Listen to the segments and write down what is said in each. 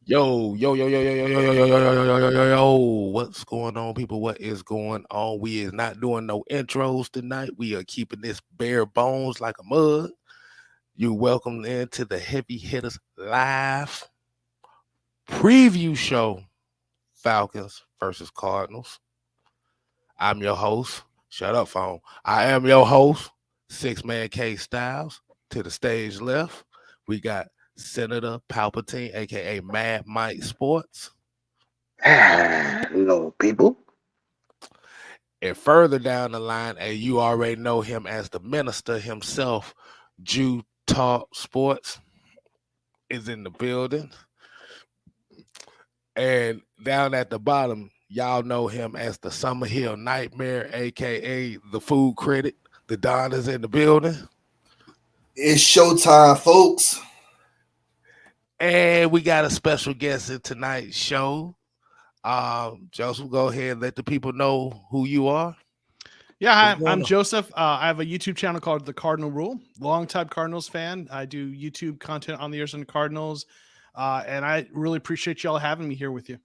Yo, yo, yo, yo, yo, yo, yo, yo, yo, yo, yo, yo, yo, yo, yo. What's going on, people? What is going on? We is not doing no intros tonight. We are keeping this bare bones like a mug. You welcome into the Heavy Hitters live preview show, Falcons versus Cardinals. I'm your host. Shut up, phone. I am your host, Six Man K Styles. To the stage left, we got Senator Palpatine, aka Mad Mike Sports. Hello, people. And further down the line, and you already know him as the minister himself, Jew Talk Sports is in the building. And down at the bottom, y'all know him as the Summer Hill Nightmare, aka the food critic. The Don is in the building. It's showtime, folks. And we got a special guest in tonight's show. Joseph, go ahead and let the people know who you are. Yeah, What's hi, going I'm on? Joseph. I have a YouTube channel called The Cardinal Rule. Longtime Cardinals fan. I do YouTube content on the Arizona Cardinals, and I really appreciate y'all having me here with you.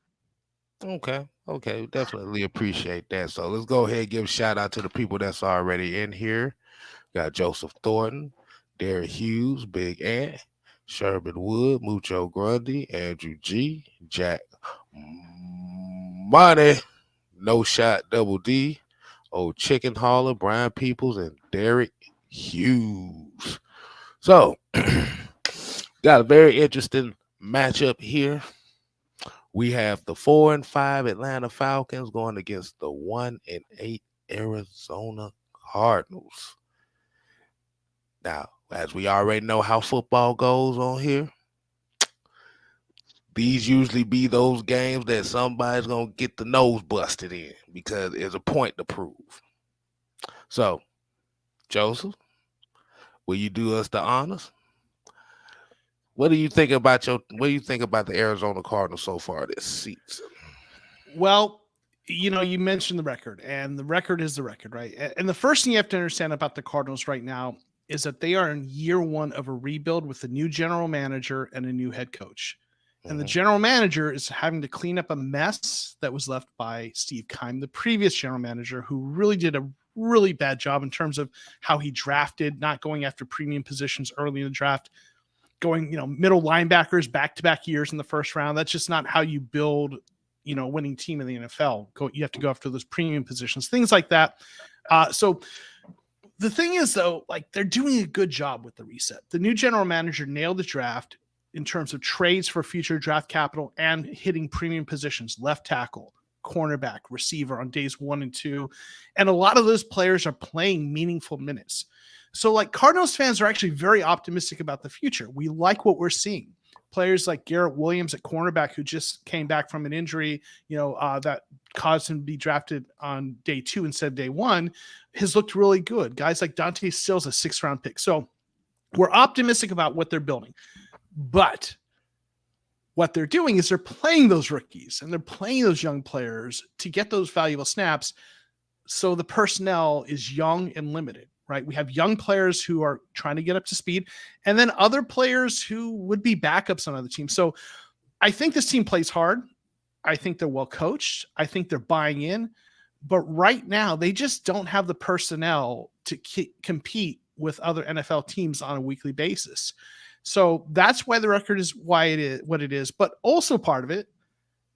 Okay, definitely appreciate that. So let's go ahead and give a shout out to the people that's already in here. Got Joseph Thornton, Derek Hughes, Big Ant, Sherman Wood, Mucho Grundy, Andrew G, Jack Money, No Shot Double D, Old Chicken Hauler, Brian Peoples, and Derek Hughes. So, got a very interesting matchup here. We have the 4-5 Atlanta Falcons going against the 1-8 Arizona Cardinals. Now, as we already know how football goes on here, these usually be those games that somebody's gonna get the nose busted in because there's a point to prove. So, Joseph, will you do us the honors? What do you think about the Arizona Cardinals so far this season? Well, you mentioned the record, and the record is the record, right? And the first thing you have to understand about the Cardinals right now is that they are in year one of a rebuild with a new general manager and a new head coach. And the general manager is having to clean up a mess that was left by Steve Keim, the previous general manager, who really did a really bad job in terms of how he drafted, not going after premium positions early in the draft, going, middle linebackers back-to-back years in the first round. That's just not how you build, a winning team in the NFL. You have to go after those premium positions, things like that. So the thing is, though, like, they're doing a good job with the reset. The new general manager nailed the draft in terms of trades for future draft capital and hitting premium positions, left tackle, cornerback, receiver on days 1 and 2. And a lot of those players are playing meaningful minutes. So, like, Cardinals fans are actually very optimistic about the future. We like what we're seeing. Players like Garrett Williams at cornerback, who just came back from an injury, that caused him to be drafted on day 2 instead of day 1, has looked really good. Guys like Dante Stills, a 6th-round pick. So we're optimistic about what they're building. But what they're doing is they're playing those rookies and they're playing those young players to get those valuable snaps. So the personnel is young and limited, right? We have young players who are trying to get up to speed, and then other players who would be backups on other teams. So I think this team plays hard. I think they're well coached. I think they're buying in. But right now, they just don't have the personnel to compete with other NFL teams on a weekly basis. So that's why the record is why it is what it is. But also part of it,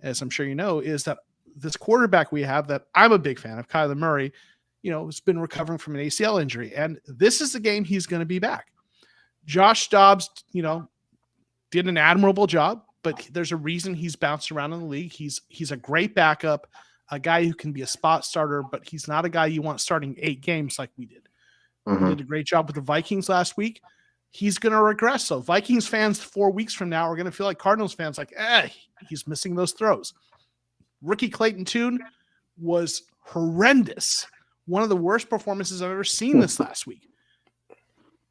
as I'm sure you know, is that this quarterback we have that I'm a big fan of, Kyler Murray, has been recovering from an ACL injury. And this is the game he's going to be back. Josh Dobbs, did an admirable job, but there's a reason he's bounced around in the league. He's a great backup, a guy who can be a spot starter, but he's not a guy you want starting 8 games like we did. He did a great job with the Vikings last week. He's going to regress. So Vikings fans 4 weeks from now are going to feel like Cardinals fans, like, he's missing those throws. Rookie Clayton Tune was horrendous. One of the worst performances I've ever seen this last week.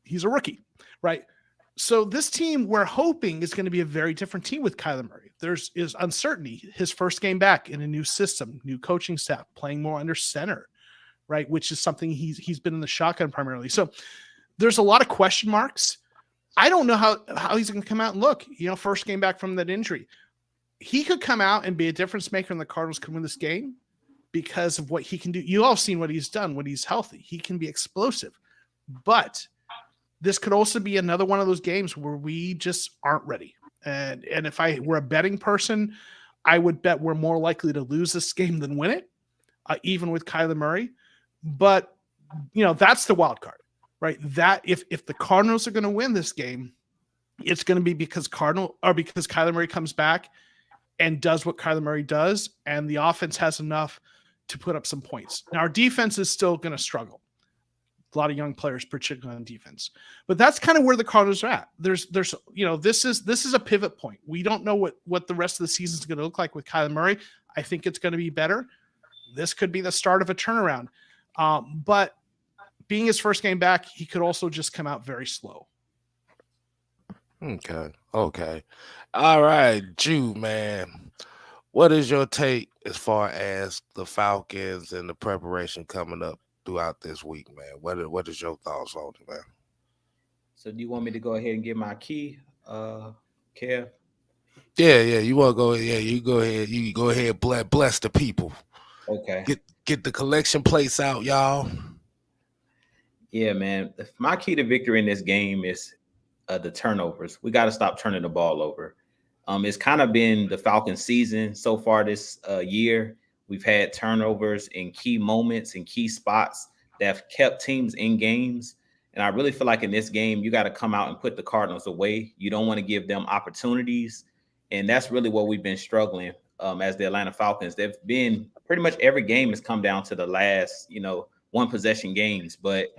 He's a rookie, right? So this team, we're hoping, is going to be a very different team with Kyler Murray. There's uncertainty. His first game back in a new system, new coaching staff, playing more under center, right? Which is something he's been in the shotgun primarily. So there's a lot of question marks. I don't know how he's going to come out and look. First game back from that injury. he could come out and be a difference maker, and the Cardinals could win this game because of what he can do. You all seen what he's done when he's healthy. He can be explosive, but this could also be another one of those games where we just aren't ready. And if I were a betting person, I would bet we're more likely to lose this game than win it, even with Kyler Murray. But that's the wild card, right? That if the Cardinals are going to win this game, it's going to be because Kyler Murray comes back and does what Kyler Murray does, and the offense has enough to put up some points. Now, our defense is still going to struggle. A lot of young players, particularly on defense, but that's kind of where the Cardinals are at. There's this is a pivot point. We don't know what the rest of the season is going to look like with Kyler Murray. I think it's going to be better. This could be the start of a turnaround. But being his first game back, he could also just come out very slow. Okay. All right, Jew, man. What is your take as far as the Falcons and the preparation coming up throughout this week, man? What is your thoughts on it, man? So do you want me to go ahead and get my key, Kev? Yeah, you want to go? Yeah, you go ahead. You go ahead. Bless the people. Okay. Get the collection plates out, y'all. Yeah, man. My key to victory in this game is the turnovers. We got to stop turning the ball over. It's kind of been the Falcons season so far this year. We've had turnovers in key moments and key spots that have kept teams in games. And I really feel like in this game, you got to come out and put the Cardinals away. You don't want to give them opportunities. And that's really what we've been struggling as the Atlanta Falcons. They've been pretty much every game has come down to the last, one possession games. But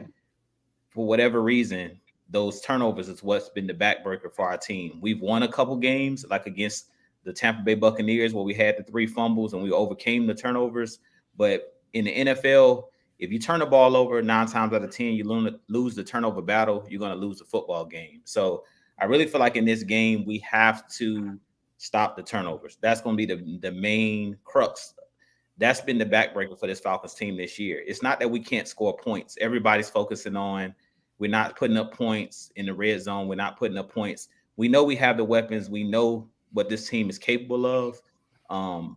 for whatever reason, those turnovers is what's been the backbreaker for our team. We've won a couple games, like against the Tampa Bay Buccaneers, where we had the 3 fumbles and we overcame the turnovers. But in the NFL, if you turn the ball over 9 times out of 10, you lose the turnover battle, you're going to lose the football game. So I really feel like in this game, we have to stop the turnovers. That's going to be the main crux. That's been the backbreaker for this Falcons team this year. It's not that we can't score points. Everybody's focusing on we're not putting up points in the red zone. We're not putting up points. We know we have the weapons. We know what this team is capable of.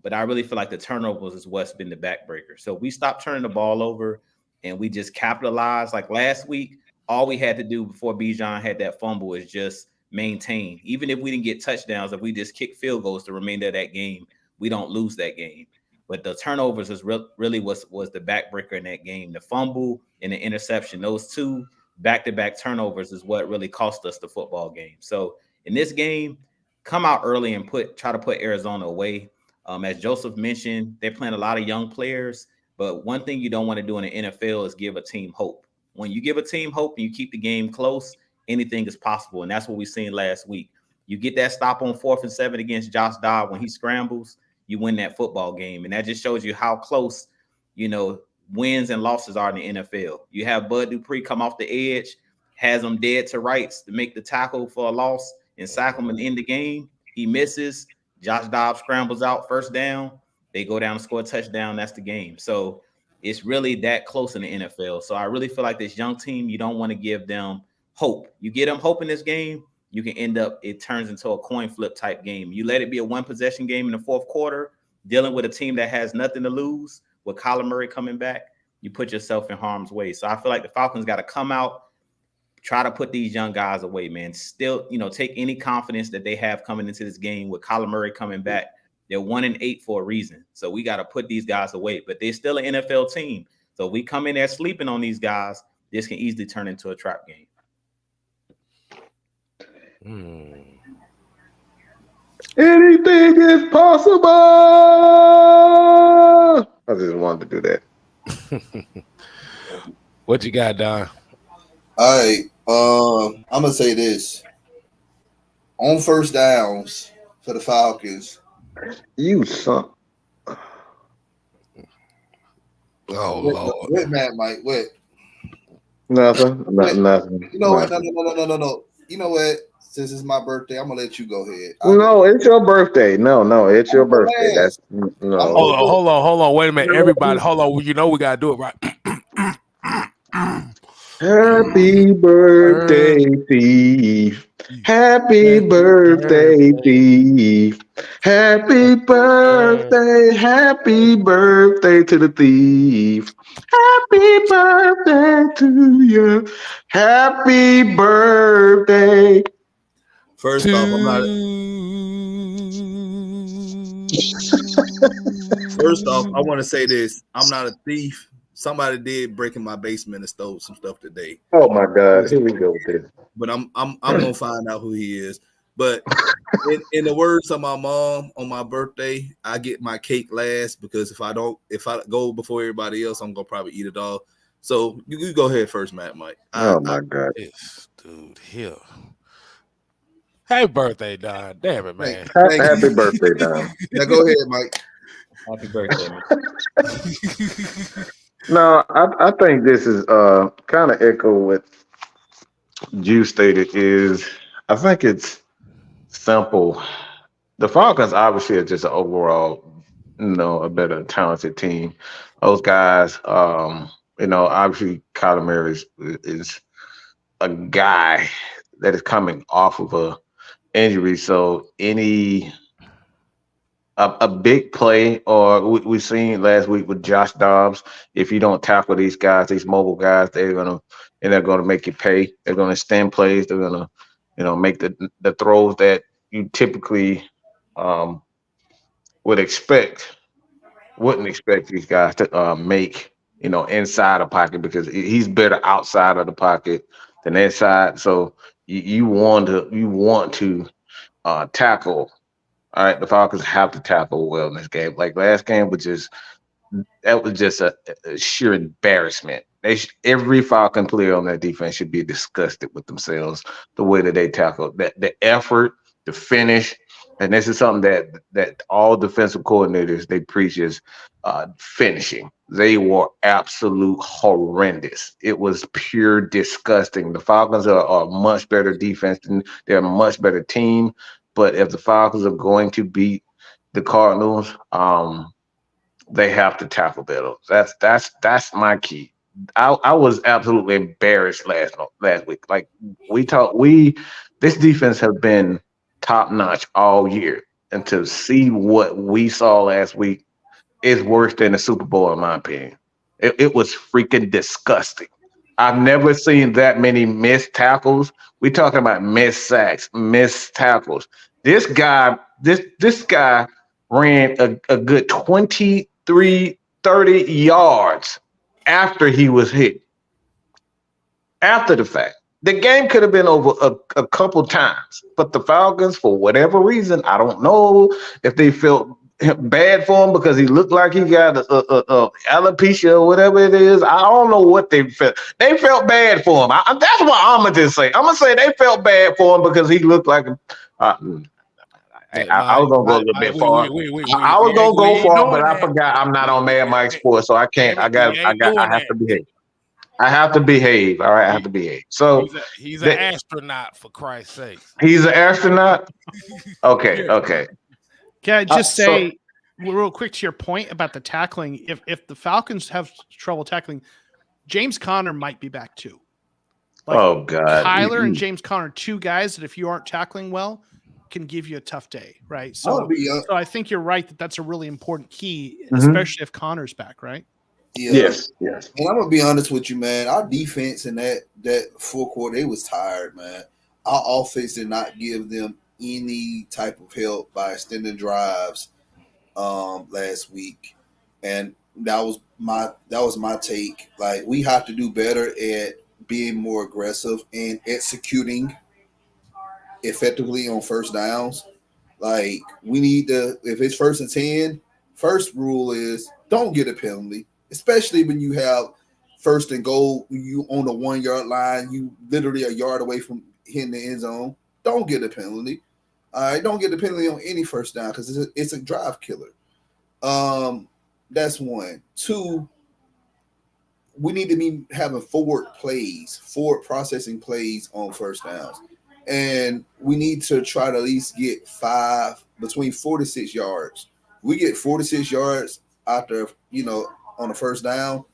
But I really feel like the turnovers is what's been the backbreaker. So we stopped turning the ball over and we just capitalized. Like last week, all we had to do before Bijan had that fumble is just maintain. Even if we didn't get touchdowns, if we just kick field goals the remainder of that game, we don't lose that game. But the turnovers is really was the backbreaker in that game. The fumble and the interception, those 2 back-to-back turnovers is what really cost us the football game. So in this game, come out early and try to put Arizona away. As Joseph mentioned, they're playing a lot of young players, but one thing you don't want to do in the NFL is give a team hope. When you give a team hope and you keep the game close, anything is possible, and that's what we seen last week. You get that stop on 4th and 7 against Josh Dobbs when he scrambles, you win that football game, and that just shows you how close, wins and losses are in the NFL. You have Bud Dupree come off the edge, has him dead to rights to make the tackle for a loss and sack him and end the game. He misses. Josh Dobbs scrambles out, first down. They go down and score a touchdown. That's the game. So it's really that close in the NFL. So I really feel like this young team, you don't want to give them hope. You get them hope in this game, you can end up, it turns into a coin flip type game. You let it be a 1-possession game in the 4th quarter, dealing with a team that has nothing to lose, with Kyler Murray coming back, you put yourself in harm's way. So I feel like the Falcons got to come out, try to put these young guys away, man. Still, take any confidence that they have coming into this game with Kyler Murray coming back. They're 1-8 for a reason. So we got to put these guys away. But they're still an NFL team. So if we come in there sleeping on these guys, this can easily turn into a trap game. Anything is possible. I just wanted to do that. What you got, Don? All right. I'm gonna say this. On first downs for the Falcons. You son. Oh Lord. Wait, man, Mike. Wait. Nothing. Nothing. You know what? No. You know what? Since it's my birthday, I'm gonna let you go ahead. No, it's your birthday. No, it's your birthday. That's no. Hold on. Wait a minute, everybody. Hold on. We gotta do it right. Happy birthday, thief. Happy birthday, thief. Happy birthday to the thief. Happy birthday to you. Happy birthday. First off, I'm not. First off, I want to say this: I'm not a thief. Somebody did break in my basement and stole some stuff today. Oh my God. Here we go with this. But I'm gonna find out who he is. But in the words of my mom, on my birthday, I get my cake last because if I go before everybody else, I'm gonna probably eat it all. So you go ahead first, Mike. Oh my God. This dude here. Happy birthday, Don. Damn it, man. Thank Happy you. birthday, Don. Now go ahead, Mike. Happy birthday, man. No, I think this is kind of echo what you stated is I think it's simple. The Falcons obviously are just an overall, a better talented team. Those guys, obviously Kyler Murray is a guy that is coming off of a injury. So a big play, or we seen last week with Josh Dobbs. If you don't tackle these guys, these mobile guys, they're gonna make you pay. They're gonna extend plays. They're gonna, make the throws that you typically um, would expect, wouldn't expect these guys to make. Inside the pocket because he's better outside of the pocket than inside. So you want to tackle. All right, the Falcons have to tackle well in this game. Like last game that was just a sheer embarrassment. Every Falcon player on that defense should be disgusted with themselves the way that they tackle that, the effort, the finish, and this is something that all defensive coordinators they preach is finishing. They were absolute horrendous. It was pure disgusting. The Falcons are a much better defense and they're a much better team. But if the Falcons are going to beat the Cardinals, they have to tackle better. That's my key. I was absolutely embarrassed last week. Like this defense has been top notch all year, and to see what we saw last week is worse than the Super Bowl in my opinion. It was freaking disgusting. I've never seen that many missed tackles. We talking about missed sacks, missed tackles. This guy ran a good 23, 30 yards after he was hit. After the fact. The game could have been over a couple times, but the Falcons, for whatever reason, I don't know if they felt bad for him because he looked like he got a alopecia or whatever it is. I don't know what they felt. They felt bad for him. That's what I'm gonna just say. I'm gonna say they felt bad for him because he looked like. I was gonna go a little bit far. I was gonna go far, but I forgot I'm not on Mad Mike Sports, so I can't. I have to behave. I have to behave. All right, I have to behave. So he's an astronaut, for Christ's sake. He's an astronaut. Okay. Can I just say real quick to your point about the tackling? If the Falcons have trouble tackling, James Conner might be back too. Oh God, Kyler and James Conner, two guys that if you aren't tackling well, can give you a tough day, right? So I think you're right that's a really important key, especially if Conner's back, right? Yeah. Yes. And I'm gonna be honest with you, man. Our defense in that full quarter, they was tired, man. Our offense did not give them any type of help by extending drives last week, and that was my take. Like we have to do better at being more aggressive and executing effectively on first downs. Like we need to, if it's 1st and 10, first rule is don't get a penalty, especially when you have 1st and goal. You on the 1 yard line, you literally a yard away from hitting the end zone. Don't get a penalty. All right, don't get a penalty on any first down because it's a drive killer. That's one. Two, we need to be having forward processing plays on first downs. And we need to try to at least get between 4 to 6 yards. We get 4 to 6 yards after, on the first down.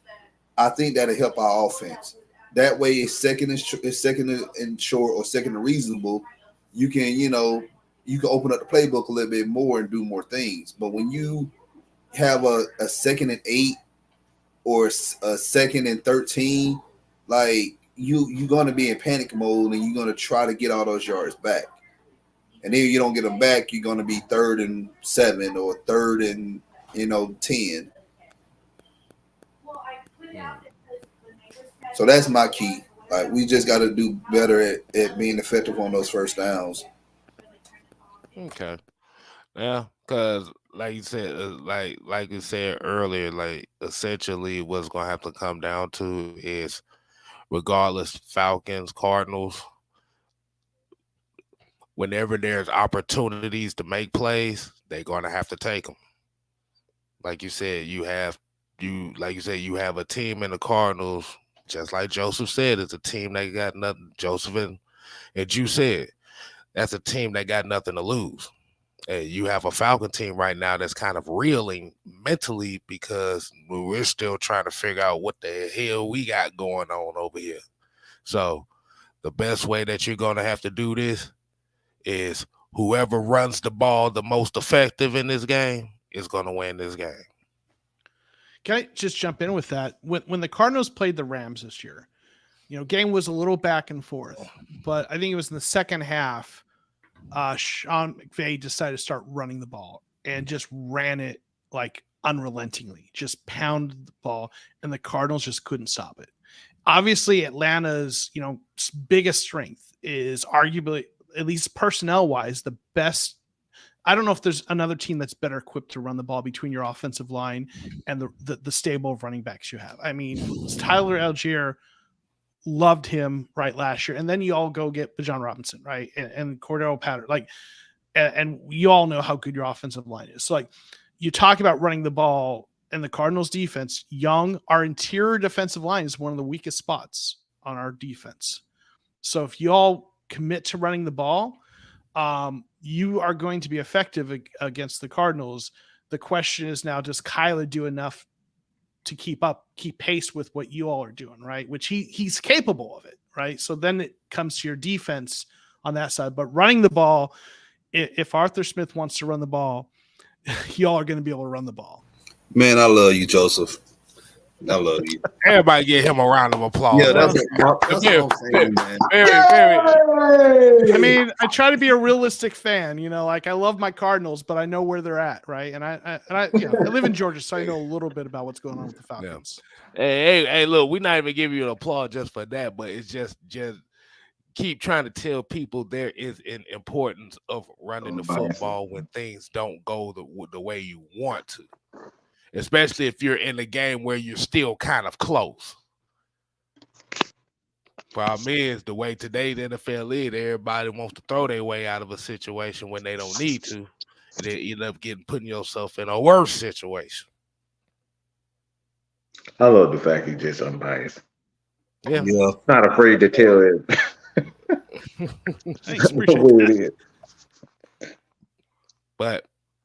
I think that'll help our offense. That way, it's second and short or second and reasonable. You can, you can open up the playbook a little bit more and do more things. But when you have a second and 8 or a second and 13, like you're gonna be in panic mode and you're gonna try to get all those yards back. And then you don't get them back, you're gonna be 3rd and 7 or 3rd and 10. So that's my key. Like we just got to do better at being effective on those first downs. Okay. Yeah, because like you said, like you said earlier, like essentially what's gonna have to come down to is, regardless, Falcons, Cardinals, whenever there's opportunities to make plays, they're gonna have to take them. Like you said, you have a team in the Cardinals, just like Joseph said, it's a team that got nothing. Joseph and you said that's a team that got nothing to lose. And you have a Falcon team right now that's kind of reeling mentally because we're still trying to figure out what the hell we got going on over here. So the best way that you're going to have to do this is whoever runs the ball the most effective in this game is going to win this game. Can I just jump in with that? When the Cardinals played the Rams this year, game was a little back and forth, but I think it was in the second half, Sean McVay decided to start running the ball and just ran it like unrelentingly, just pounded the ball, and the Cardinals just couldn't stop it. Obviously, Atlanta's biggest strength is arguably, at least personnel wise, the best. I don't know if there's another team that's better equipped to run the ball between your offensive line and the stable of running backs you have. I mean, Tyler Algier, loved him right last year, and then you all go get Bijan Robinson, right, and Cordero Patterson, and you all know how good your offensive line is. So you talk about running the ball, and the Cardinals defense, our interior defensive line is one of the weakest spots on our defense. So if you all commit to running the ball, you are going to be effective against the Cardinals. The question is now, does Kyler do enough to keep pace with what you all are doing, right? Which he's capable of it, right? So then it comes to your defense on that side. But running the ball, if Arthur Smith wants to run the ball, y'all are going to be able to run the ball. Man, I love you, Joseph. I love you. Everybody give him a round of applause. Yeah, that's what I'm saying, man. I mean, I try to be a realistic fan, like I love my Cardinals, but I know where they're at, right? And I live in Georgia, so I know a little bit about what's going on with the Falcons. Yeah. Hey, look, we're not even giving you an applause just for that, but it's just keep trying to tell people there is an importance of running the football when things don't go the way you want to. Especially if you're in a game where you're still kind of close. Problem is, the way today's NFL is, everybody wants to throw their way out of a situation when they don't need to. And then you end up putting yourself in a worse situation. I love the fact he's just unbiased. Yeah. Not afraid to tell it. Thanks, appreciate that.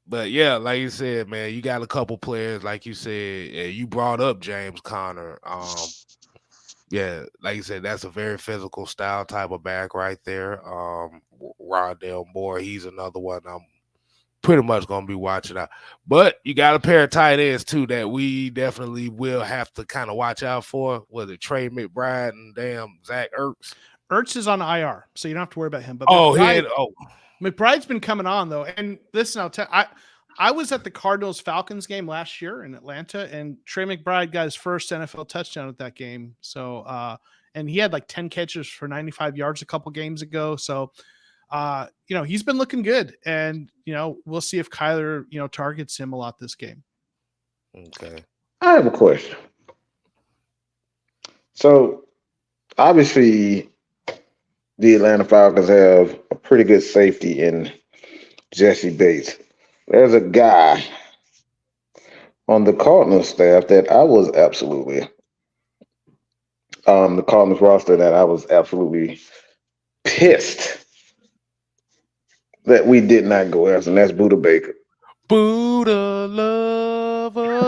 But yeah, like you said, man, you got a couple players, like you said, you brought up James Conner. Yeah, like you said, that's a very physical style type of back right there. Rondell Moore, he's another one I'm pretty much going to be watching out. But you got a pair of tight ends, too, that we definitely will have to kind of watch out for. Was it Trey McBride and Zach Ertz? Ertz is on IR, so you don't have to worry about him. But McBride's been coming on, though. And listen, I was at the Cardinals-Falcons game last year in Atlanta, and Trey McBride got his first NFL touchdown at that game. So, and he had like 10 catches for 95 yards a couple games ago. So, he's been looking good. And, we'll see if Kyler, targets him a lot this game. Okay. I have a question. So, obviously, the Atlanta Falcons have a pretty good safety in Jesse Bates. There's a guy on the Cardinals staff that I was absolutely, the Cardinals roster that I was absolutely pissed that we did not go after, and that's Buda Baker. Buddha lover.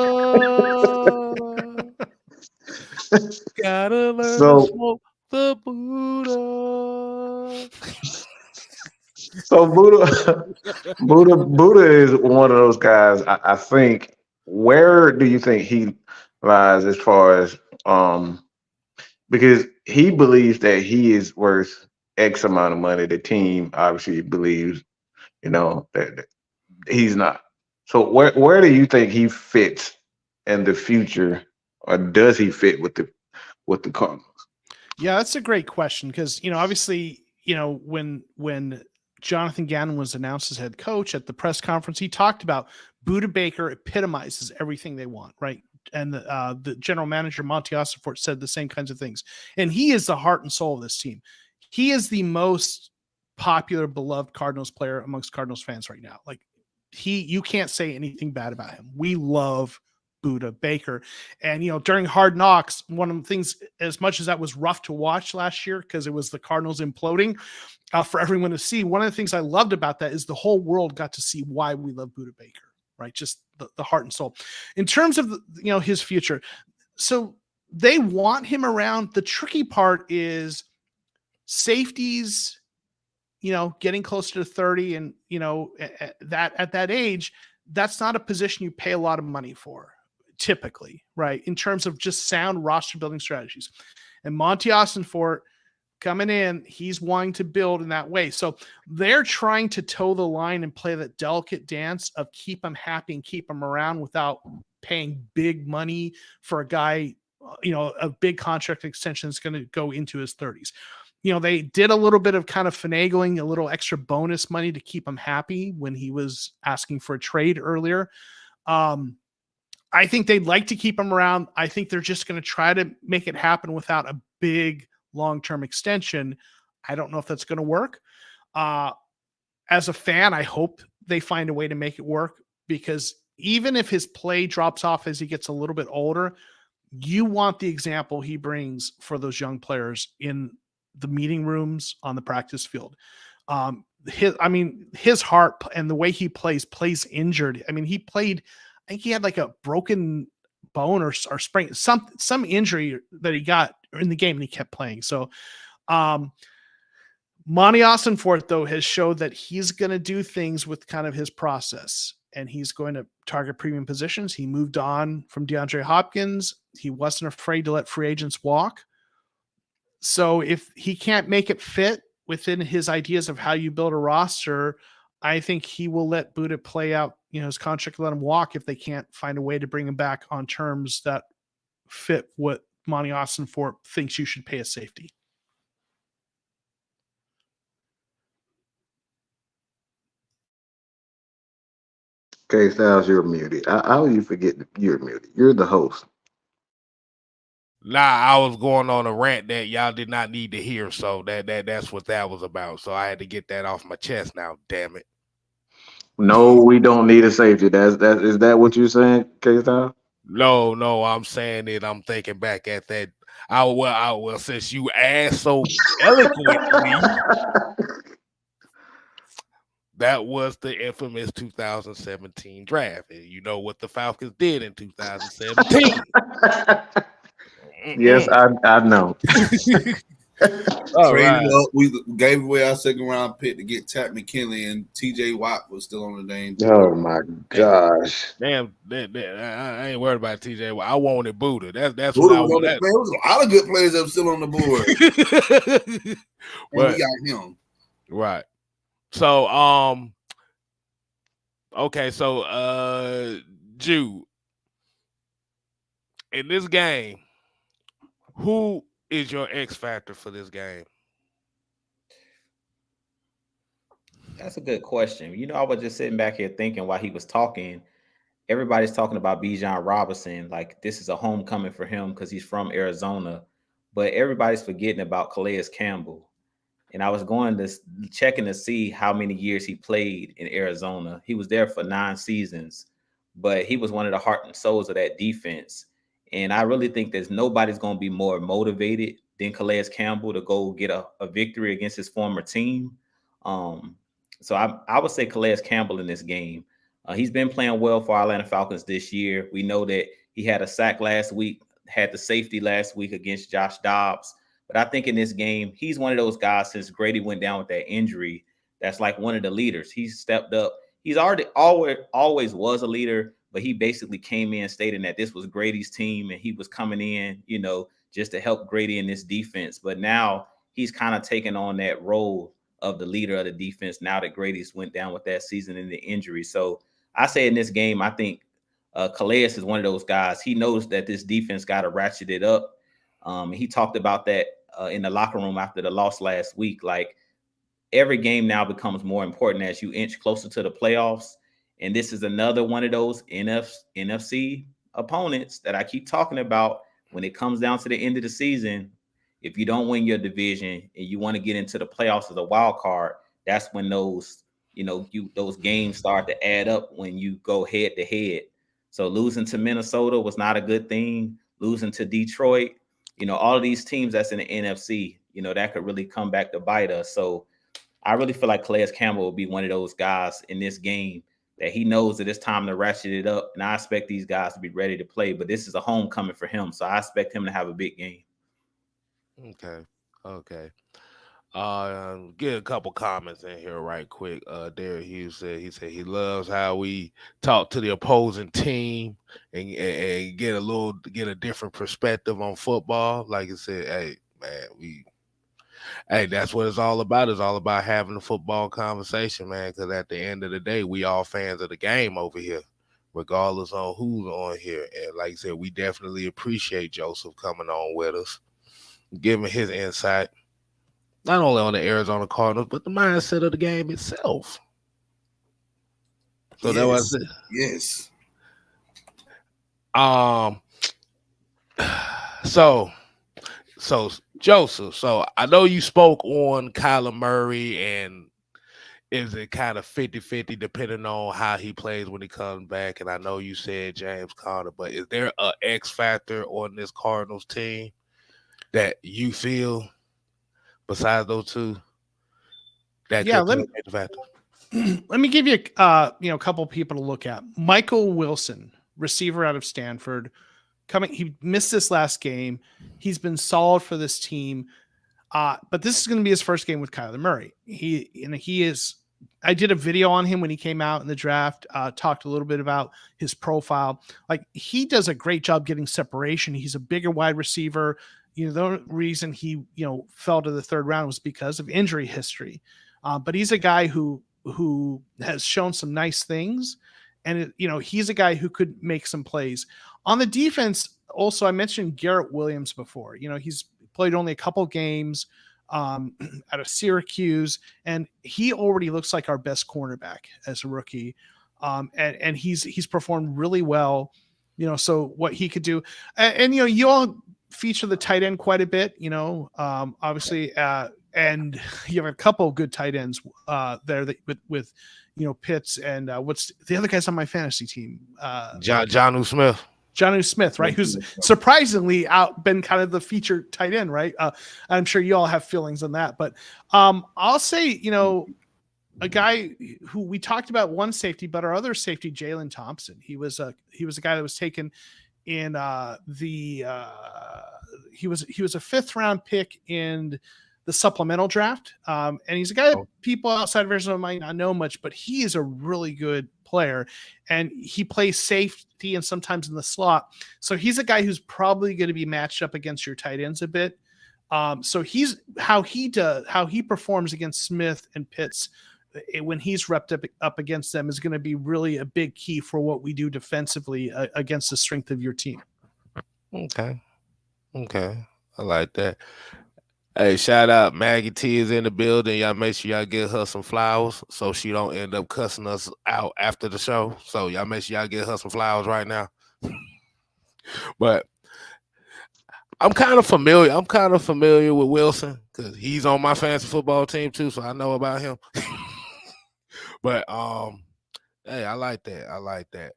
Gotta learn to So smoke the Buddha. so Buddha is one of those guys. I think. Where do you think he lies as far as because he believes that he is worth X amount of money. The team obviously believes, that he's not. So where do you think he fits in the future, or does he fit with the Cardinals? Yeah, that's a great question because obviously, when Jonathan Gannon was announced as head coach at the press conference, he talked about Buda Baker epitomizes everything they want, right? And the general manager Monty Ossenfort said the same kinds of things, and he is the heart and soul of this team. He is the most popular, beloved Cardinals player amongst Cardinals fans right now. Like you can't say anything bad about him. We love Buda Baker. And, during Hard Knocks, one of the things, as much as that was rough to watch last year because it was the Cardinals imploding for everyone to see, one of the things I loved about that is the whole world got to see why we love Buda Baker, right? Just the heart and soul. In terms of, his future, so they want him around. The tricky part is safeties, getting closer to 30 and, at that age, that's not a position you pay a lot of money for typically, right? In terms of just sound roster building strategies. And Monty Ossenfort coming in, he's wanting to build in that way. So they're trying to toe the line and play that delicate dance of keep them happy and keep them around without paying big money for a guy, a big contract extension is going to go into his 30s. They did a little bit of kind of finagling, a little extra bonus money to keep him happy when he was asking for a trade earlier. I think they'd like to keep him around. I think they're just going to try to make it happen without a big long-term extension. I don't know if that's going to work. As a fan, I hope they find a way to make it work because even if his play drops off as he gets a little bit older, you want the example he brings for those young players in the meeting rooms on the practice field. His heart and the way he plays injured. I mean, he played, I think he had like a broken bone or sprain, some injury that he got in the game and he kept playing. So, Monty Ossenfort, though, has showed that he's going to do things with kind of his process and he's going to target premium positions. He moved on from DeAndre Hopkins. He wasn't afraid to let free agents walk. So if he can't make it fit within his ideas of how you build a roster, I think he will let Buda play out, his contract, let him walk if they can't find a way to bring him back on terms that fit what Monty Ossenfort thinks you should pay a safety. Okay, Styles, you're muted. How do you forget that you're muted? You're the host. Nah, I was going on a rant that y'all did not need to hear, so that's what that was about. So I had to get that off my chest now, damn it. No, we don't need a safety. Is that what you're saying, K Styles? No, I'm saying it. I'm thinking back at that. Well, since you asked so eloquently, that was the infamous 2017 draft. And you know what the Falcons did in 2017. Yes, I know. All Traded right. up. We gave away our second round pick to get Tat McKinley, and TJ Watt was still on the name. Oh my gosh. Damn, I ain't worried about TJ. I wanted Buddha. That's Buda what I was on the wanted. There was a lot of good players that were still on the board. And But we got him. right. So okay, so Jude, in this game, who is your X factor for this game? That's a good question. I was just sitting back here thinking while he was talking, everybody's talking about Bijan Robinson, like this is a homecoming for him because he's from Arizona, but everybody's forgetting about Calais Campbell. And I was going to checking to see how many years he played in Arizona. He was there for 9 seasons, but he was one of the heart and souls of that defense. And I really think there's nobody's going to be more motivated than Calais Campbell to go get a victory against his former team. So I would say Calais Campbell in this game. He's been playing well for Atlanta Falcons this year. We know that he had a sack last week had the safety last week against Josh Dobbs. But I think in this game, he's one of those guys since Grady went down with that injury. That's like one of the leaders. He's stepped up. He's always was a leader, but he basically came in stating that this was Grady's team and he was coming in, just to help Grady in this defense. But now he's kind of taken on that role of the leader of the defense now that Grady's went down with that season and the injury. So I say in this game, I think Calais is one of those guys. He knows that this defense got to ratchet it up. He talked about that in the locker room after the loss last week. Like, every game now becomes more important as you inch closer to the playoffs. And this is another one of those NFC opponents that I keep talking about. When it comes down to the end of the season, if you don't win your division and you want to get into the playoffs as a wild card, that's when those games start to add up when you go head to head. So losing to Minnesota was not a good thing. Losing to Detroit, all of these teams that's in the NFC, that could really come back to bite us. So I really feel like Calais Campbell will be one of those guys in this game that he knows that it's time to ratchet it up. And I expect these guys to be ready to play, but this is a homecoming for him. So I expect him to have a big game. Okay. Get a couple comments in here right quick. Derek Hughes said he loves how we talk to the opposing team and get a different perspective on football. Like I said, hey man, that's what it's all about. It's all about having a football conversation, man. Because at the end of the day, we all fans of the game over here, regardless on who's on here. And like I said, we definitely appreciate Joseph coming on with us, giving his insight, not only on the Arizona Cardinals, but the mindset of the game itself. So that was it. Yes. So Joseph, so I know you spoke on Kyler Murray, and is it kind of 50-50 depending on how he plays when he comes back? And I know you said James Conner, but is there an X factor on this Cardinals team that you feel besides those two that let me give you a couple people to look at. Michael Wilson, receiver out of Stanford, he missed this last game. He's been solid for this team, but this is going to be his first game with Kyler Murray. He is. I did a video on him when he came out in the draft. Talked a little bit about his profile. Like, he does a great job getting separation. He's a bigger wide receiver. The reason he fell to the third round was because of injury history. But he's a guy who has shown some nice things, and he's a guy who could make some plays on the defense. Also, I mentioned Garrett Williams before. He's played only a couple games out of Syracuse, and he already looks like our best cornerback as a rookie. And he's performed really well. So what he could do, and you all feature the tight end quite a bit. Obviously, and you have a couple of good tight ends there with Pitts and what's the other guys on my fantasy team? Jonnu Smith, right? Who's surprisingly been kind of the featured tight end, right? I'm sure you all have feelings on that, but I'll say, a guy who we talked about one safety, but our other safety, Jalen Thompson, he was a guy that was taken in he was a 5th round pick in the supplemental draft. And he's a guy that people outside of Arizona might not know much, but he is a really good player, and he plays safety and sometimes in the slot. So he's a guy who's probably going to be matched up against your tight ends a bit. So how he performs against Smith and Pitts when he's repped up against them is going to be really a big key for what we do defensively against the strength of your team. Okay. I like that. Hey, shout out Maggie T is in the building. Y'all make sure y'all get her some flowers so she don't end up cussing us out after the show. So y'all make sure y'all get her some flowers right now. But I'm kind of familiar with Wilson because he's on my fantasy football team too, so I know about him. But hey, I like that.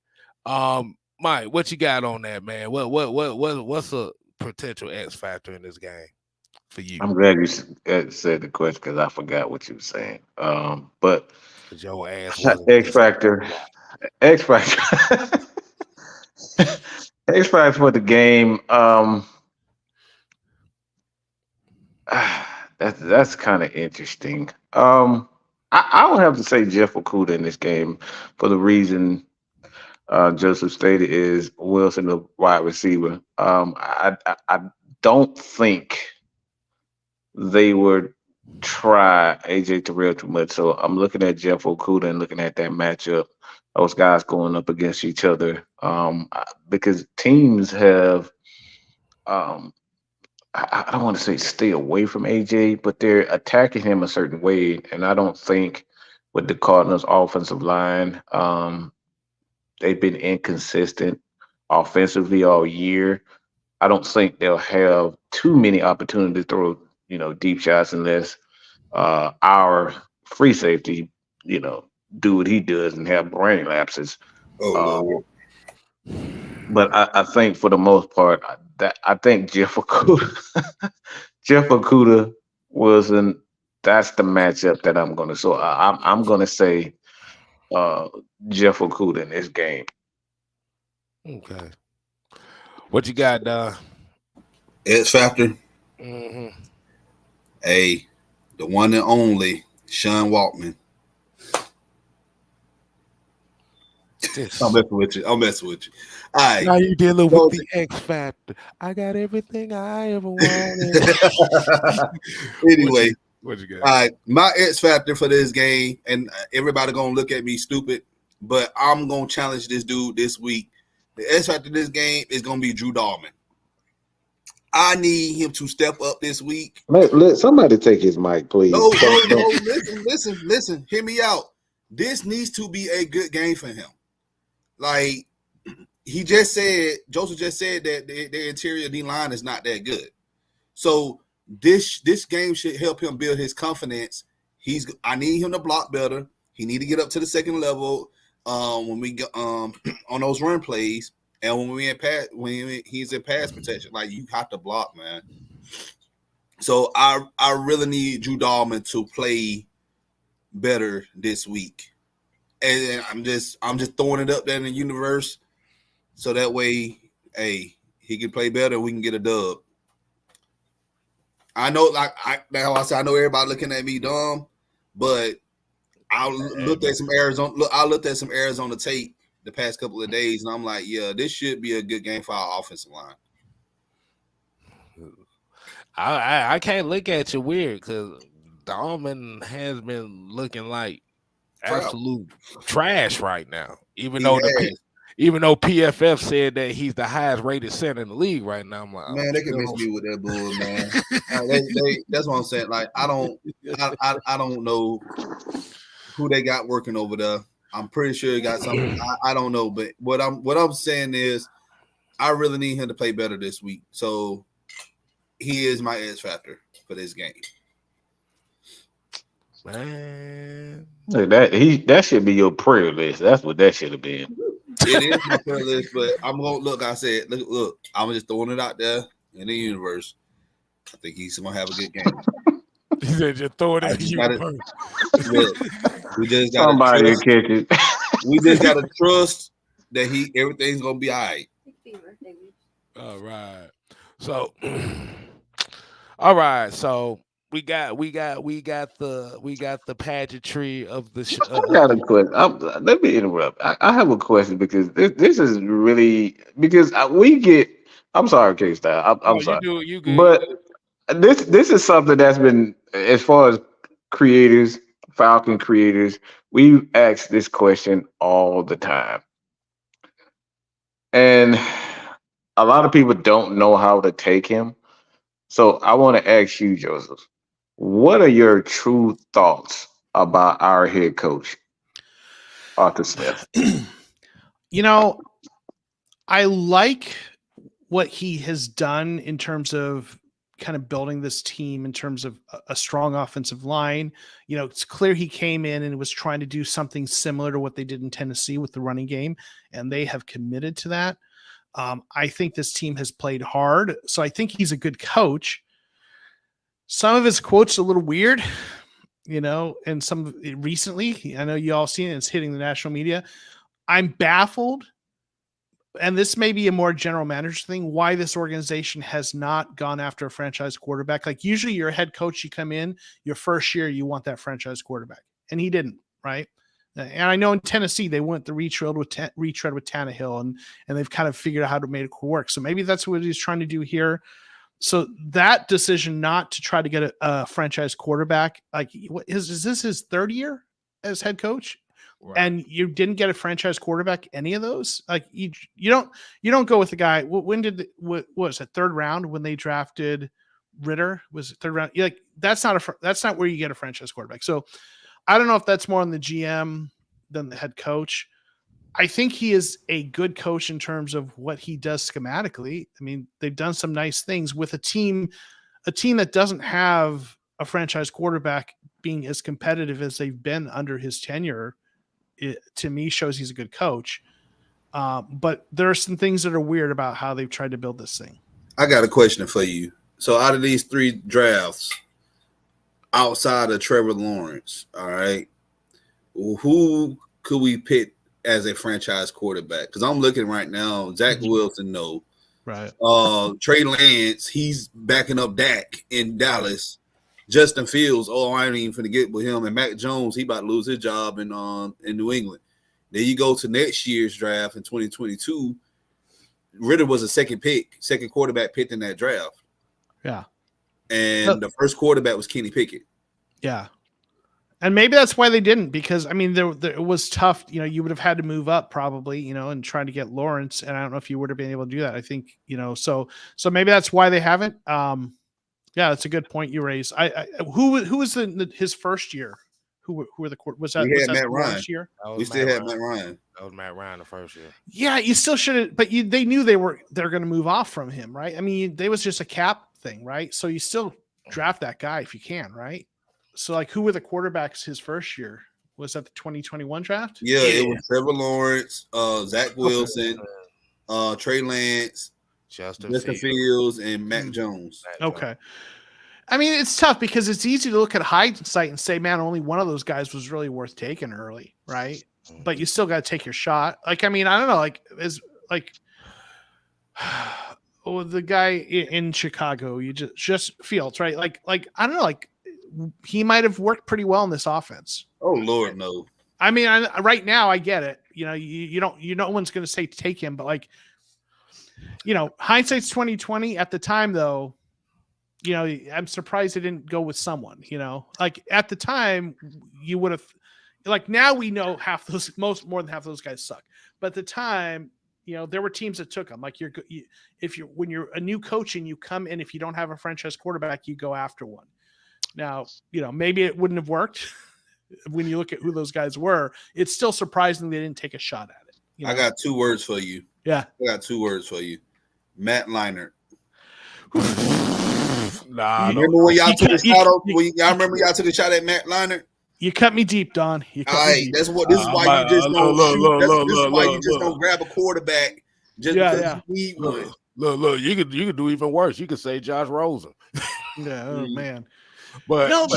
Mike, what you got on that, man? What's a potential X factor in this game for you? I'm glad you said the question because I forgot what you were saying. But your ass X factor. X factor for the game. That's kind of interesting. I would have to say Jeff Okuda in this game for the reason Joseph stated is Wilson the wide receiver. I don't think they would try AJ Terrell too much. So I'm looking at Jeff Okuda and looking at that matchup. Those guys going up against each other. Because teams have um, I don't want to say stay away from AJ, but they're attacking him a certain way. And I don't think with the Cardinals offensive line, they've been inconsistent offensively all year. I don't think they'll have too many opportunities to throw, deep shots unless our free safety, you know, do what he does and have brain lapses. Oh Um, Lord. but I think for the most part, I think Jeff Okuda, Jeff Okuda wasn't. That's the matchup that I'm gonna. So I'm gonna say uh, Jeff Okuda in this game. Okay. What you got, X Factor. hmm Hey, the one and only Sean Walkman. I'm messing with you. I'm messing with you. All right. Now you dealing with So, the X Factor. I got everything I ever wanted. anyway, what you got? all right. My X Factor for this game, and everybody gonna look at me stupid, but I'm gonna challenge this dude this week. The X Factor of this game is gonna be Drew Dahlman. I need him to step up this week. Let somebody take his mic, please. No, no, no. Listen. Hear me out. This needs to be a good game for him. Like Joseph just said that the interior D line is not that good. So this game should help him build his confidence. I need him to block better. He need to get up to the second level when we get on those run plays, and when he's in pass protection, like you have to block, man. So I really need Drew Dahlman to play better this week, and I'm just throwing it up there in the universe, so that way, hey, he can play better. We can get a dub. I know, like I know everybody looking at me dumb, but I looked at some Arizona. I looked at some Arizona tape the past couple of days, and I'm like, yeah, this should be a good game for our offensive line. I can't look at you weird because Dahlman has been looking like absolute trash right now. Even though PFF said that he's the highest rated center in the league right now, I'm like, man, they can miss me with that bull, man. That's what I'm saying. Like, I don't know who they got working over there. I'm pretty sure he got something. I don't know, but what I'm saying is, I really need him to play better this week. So he is my edge factor for this game. Man, That should be your prayer list. That's what that should have been. It is my prayer list, but I'm gonna look. I said, look. I'm just throwing it out there in the universe. I think he's gonna have a good game. he said just throw it in the universe. Look, we just got Somebody catch it. We just gotta trust that everything's gonna be all right. All right. So, all right. So we got the pageantry of the. I got a question. Let me interrupt. I have a question because this is really because we get. I'm sorry, K Style. I'm sorry. You good. But this is something that's been as far as creators, Falcon creators. We ask this question all the time, and a lot of people don't know how to take him. So I want to ask you, Joseph, what are your true thoughts about our head coach, Arthur Smith? I like what he has done in terms of kind of building this team in terms of a strong offensive line. It's clear he came in and was trying to do something similar to what they did in Tennessee with the running game, and they have committed to that. I think this team has played hard, so I think he's a good coach. Some of his quotes are a little weird, and some recently, I know you all seen it, it's hitting the national media. I'm baffled and this may be a more general manager thing, why this organization has not gone after a franchise quarterback. Like usually you're a head coach, you come in your first year, you want that franchise quarterback, and he didn't, right? And I know in Tennessee they went the retread with Tannehill, and they've kind of figured out how to make it work. So maybe that's what he's trying to do here. So that decision not to try to get a franchise quarterback, like is this his third year as head coach? Right. And you didn't get a franchise quarterback any of those? Like you don't go with the guy. When did what was it, third round when they drafted Ritter? Was it third round? Like that's not where you get a franchise quarterback. So I don't know if that's more on the GM than the head coach. I think he is a good coach in terms of what he does schematically. I mean, they've done some nice things with a team that doesn't have a franchise quarterback being as competitive as they've been under his tenure. It, to me, shows he's a good coach. But there are some things that are weird about how they've tried to build this thing. I got a question for you. So out of these 3 drafts, outside of Trevor Lawrence, all right, who could we pick as a franchise quarterback? Because I'm looking right now, Zach Wilson, no. Right. Trey Lance, he's backing up Dak in Dallas. Justin Fields, I ain't even finna get with him. And Mac Jones, he about to lose his job in New England. Then you go to next year's draft in 2022. Ritter was a second quarterback picked in that draft. Yeah. And the first quarterback was Kenny Pickett. Yeah. And maybe that's why they didn't, because I mean, it was tough. You know, you would have had to move up probably, and trying to get Lawrence. And I don't know if you would have been able to do that. I think, so maybe that's why they haven't. Yeah, that's a good point you raised. Who was his first year? Who were the was that? Was that Matt Ryan. Year? We still had Matt Ryan. That was Matt Ryan the first year. Yeah, you still should have, but they knew they're going to move off from him, right? I mean, they was just a cap thing, right? So you still draft that guy if you can, right? So like, who were the quarterbacks his first year? Was that the 2021 draft? Yeah, it was Trevor Lawrence, Zach Wilson, Trey Lance, Justin Fields, and Mac Jones. Okay. I mean, it's tough because it's easy to look at hindsight and say, man, only one of those guys was really worth taking early, right? But you still got to take your shot. Like, I mean, I don't know, the guy in Chicago, you just Fields, right? Like I don't know, like he might have worked pretty well in this offense. Oh Lord, no. I mean, right now I get it. No one's going to say take him, but like, hindsight's 2020. At the time, though, I'm surprised they didn't go with someone. Like at the time, you would have. Like now we know more than half those guys suck. But at the time, there were teams that took them. Like when you're a new coach and you come in, if you don't have a franchise quarterback, you go after one. Now, maybe it wouldn't have worked when you look at who those guys were. It's still surprising they didn't take a shot at it. I got 2 words for you. Yeah. I got 2 words for you. Matt Leinart. Remember when y'all took a shot? Y'all remember y'all took a shot at Matt Leinart? You cut me deep, Don. This is why you just don't shoot. This is why you just don't grab a quarterback just because you need one. Look, you could do even worse. You could say Josh Rosen. Yeah, oh man. But I was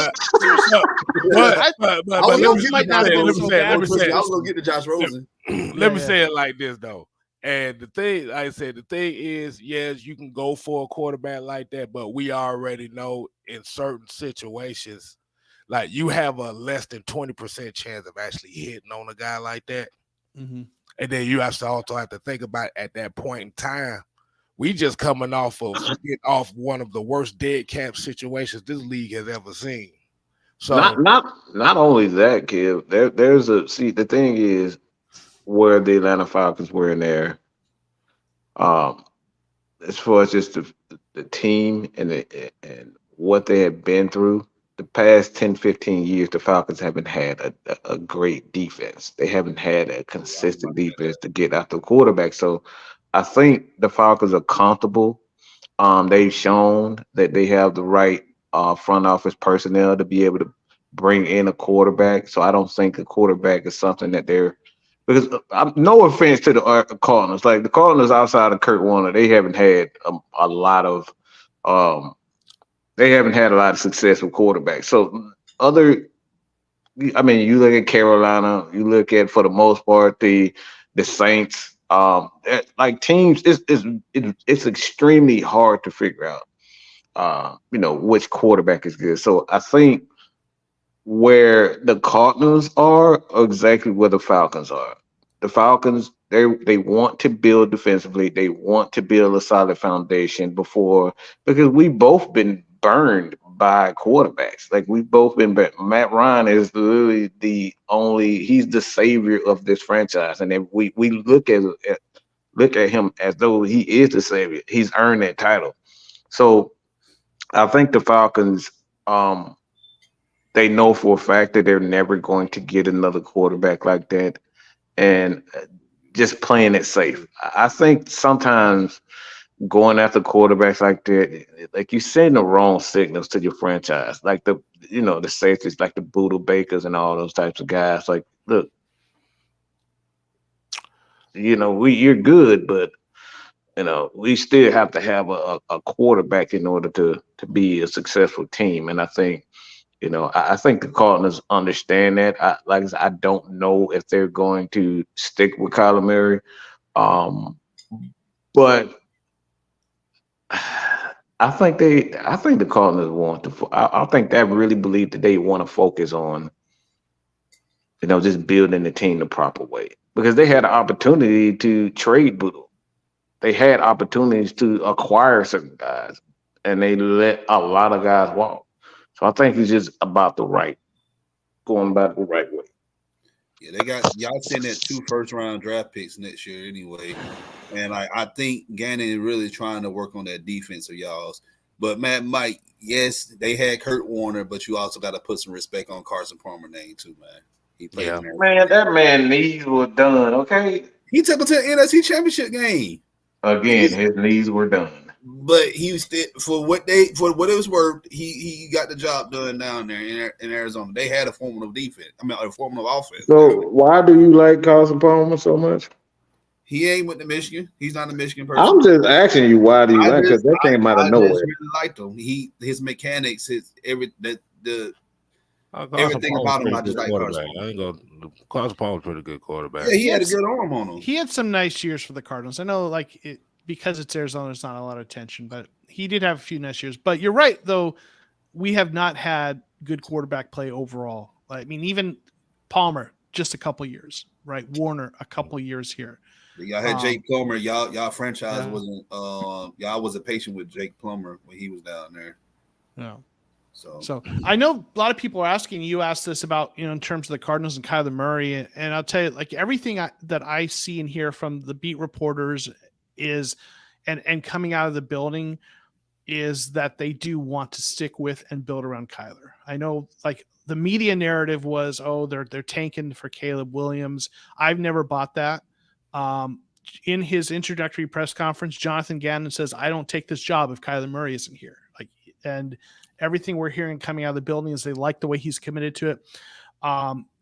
gonna get to Josh Rosen. Let me say it like this though. And the thing, like I said, the thing is, yes, you can go for a quarterback like that, but we already know in certain situations, like you have a less than 20% chance of actually hitting on a guy like that. Mm-hmm. And then you also have to think about at that point in time, we just coming off one of the worst dead cap situations this league has ever seen. So not only that, kid. The thing is where the Atlanta Falcons were in there. As far as just the team and what they have been through, the past 10, 15 years, the Falcons haven't had a great defense. They haven't had a consistent defense to get after the quarterback. So I think the Falcons are comfortable. They've shown that they have the right front office personnel to be able to bring in a quarterback. So I don't think a quarterback is something that they're – because no offense to the Cardinals. Like the Cardinals outside of Kurt Warner, they haven't had a lot of success with quarterbacks. So you look at Carolina, you look at, for the most part, the Saints, Like teams, it's extremely hard to figure out. Which quarterback is good. So I think where the Cardinals are exactly where the Falcons are. The Falcons, they want to build defensively. They want to build a solid foundation before because we've both been burned by quarterbacks. Like we've both been burned. Matt Ryan is literally he's the savior of this franchise. And if we look at him as though he is the savior, he's earned that title. So I think the Falcons they know for a fact that they're never going to get another quarterback like that, and just playing it safe. I think sometimes going after quarterbacks like that, like you send the wrong signals to your franchise, like the safeties, like the Boodle Bakers and all those types of guys. Like, look, you're good, but we still have to have a quarterback in order to be a successful team, and I think. I think the Cardinals understand that. Like I said, I don't know if they're going to stick with Kyler Murray, but I think the Cardinals want to. I think they really believe that they want to focus on, just building the team the proper way because they had an opportunity to trade Boodle. They had opportunities to acquire certain guys, and they let a lot of guys walk. So I think it's just about going about the right way. Yeah, they got y'all sitting at 2 first-round draft picks next year anyway. And I think Gannon is really trying to work on that defense of y'all's. But Mike, yes, they had Kurt Warner, but you also got to put some respect on Carson Palmer's name too, man. He played in there. Man, that man knees were done, okay? He took him to the NFC Championship game. Again, his knees were done. But he was still, for what it was worth, he got the job done down there in Arizona. They had a formidable defense. I mean, a formidable offense. So why do you like Carson Palmer so much? He ain't with the Michigan. He's not a Michigan person. I'm just asking you why do you like because that came out of nowhere. I just really liked him. His mechanics, everything about him. I just like Carson. I ain't gonna. Carson Palmer's pretty good quarterback. Yeah, he had a good arm on him. He had some nice years for the Cardinals. I know, because it's Arizona, there's not a lot of attention, but he did have a few nice years. But you're right, though. We have not had good quarterback play overall. I mean, even Palmer, just a couple years, right? Warner, a couple years here. Y'all had Jake Plummer. Y'all franchise wasn't. Y'all wasn't patient with Jake Plummer when he was down there. No. So I know a lot of people are asking. You asked this about in terms of the Cardinals and Kyler Murray, and I'll tell you, everything that I see and hear from the beat reporters is, and coming out of the building, is that they do want to stick with and build around Kyler. I know, the media narrative was, they're tanking for Caleb Williams. I've never bought that. In his introductory press conference, Jonathan Gannon says, "I don't take this job if Kyler Murray isn't here." And everything we're hearing coming out of the building is they like the way he's committed to it.